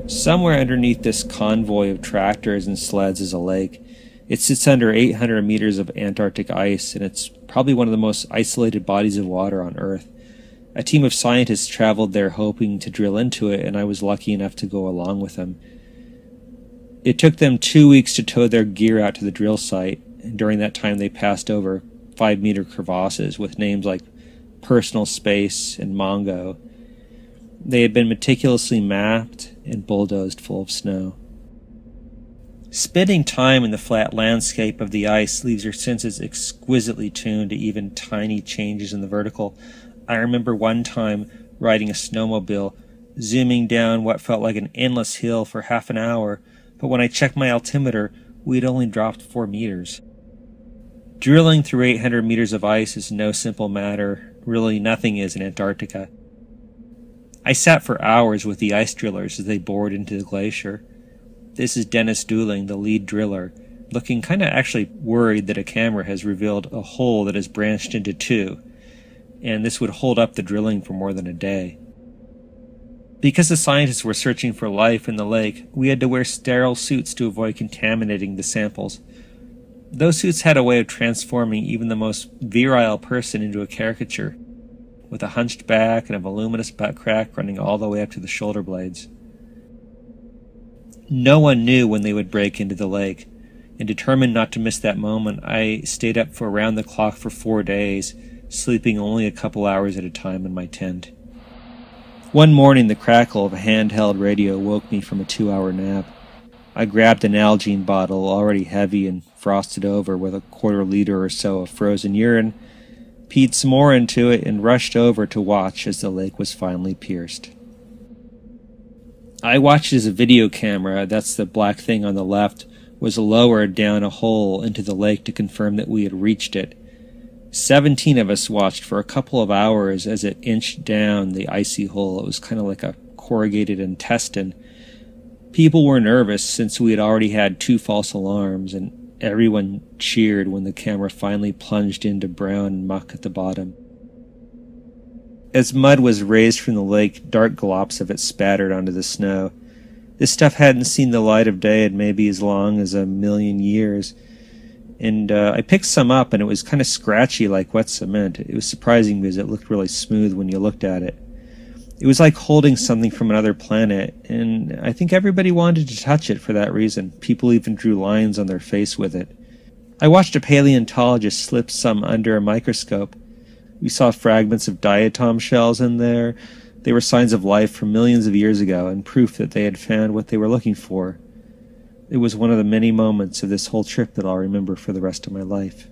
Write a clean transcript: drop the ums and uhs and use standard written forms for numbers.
Somewhere underneath this convoy of tractors and sleds is a lake. It sits under 800 meters of Antarctic ice, and it's probably one of the most isolated bodies of water on Earth. A team of scientists traveled there hoping to drill into it, and I was lucky enough to go along with them. It took them 2 weeks to tow their gear out to the drill site, and during that time they passed over 5-meter crevasses with names like Personal Space and Mongo. They had been meticulously mapped and bulldozed full of snow. Spending time in the flat landscape of the ice leaves your senses exquisitely tuned to even tiny changes in the vertical. I remember one time riding a snowmobile, zooming down what felt like an endless hill for half an hour, but when I checked my altimeter, we had only dropped 4 meters. Drilling through 800 meters of ice is no simple matter. Really, nothing is in Antarctica. I sat for hours with the ice drillers as they bored into the glacier. This is Dennis Dooling, the lead driller, looking kind of actually worried that a camera has revealed a hole that is branched into 2, and this would hold up the drilling for more than a day. Because the scientists were searching for life in the lake, we had to wear sterile suits to avoid contaminating the samples. Those suits had a way of transforming even the most virile person into a caricature, with a hunched back and a voluminous butt crack running all the way up to the shoulder blades. No one knew when they would break into the lake, and determined not to miss that moment, I stayed up for around the clock for 4 days, sleeping only a couple hours at a time in my tent. One morning, the crackle of a handheld radio woke me from a 2-hour nap. I grabbed an Nalgene bottle, already heavy and frosted over with a quarter liter or so of frozen urine, peed some more into it, and rushed over to watch as the lake was finally pierced. I watched as a video camera, that's the black thing on the left, was lowered down a hole into the lake to confirm that we had reached it. 17 of us watched for a couple of hours as it inched down the icy hole. It was kind of like a corrugated intestine. People were nervous since we had already had 2 false alarms, and everyone cheered when the camera finally plunged into brown muck at the bottom. As mud was raised from the lake, dark glops of it spattered onto the snow. This stuff hadn't seen the light of day in maybe as long as 1,000,000 years. And I picked some up, and it was kind of scratchy like wet cement. It was surprising because it looked really smooth when you looked at it. It was like holding something from another planet, and I think everybody wanted to touch it for that reason. People even drew lines on their face with it. I watched a paleontologist slip some under a microscope. We saw fragments of diatom shells in there. They were signs of life from millions of years ago, and proof that they had found what they were looking for. It was one of the many moments of this whole trip that I'll remember for the rest of my life.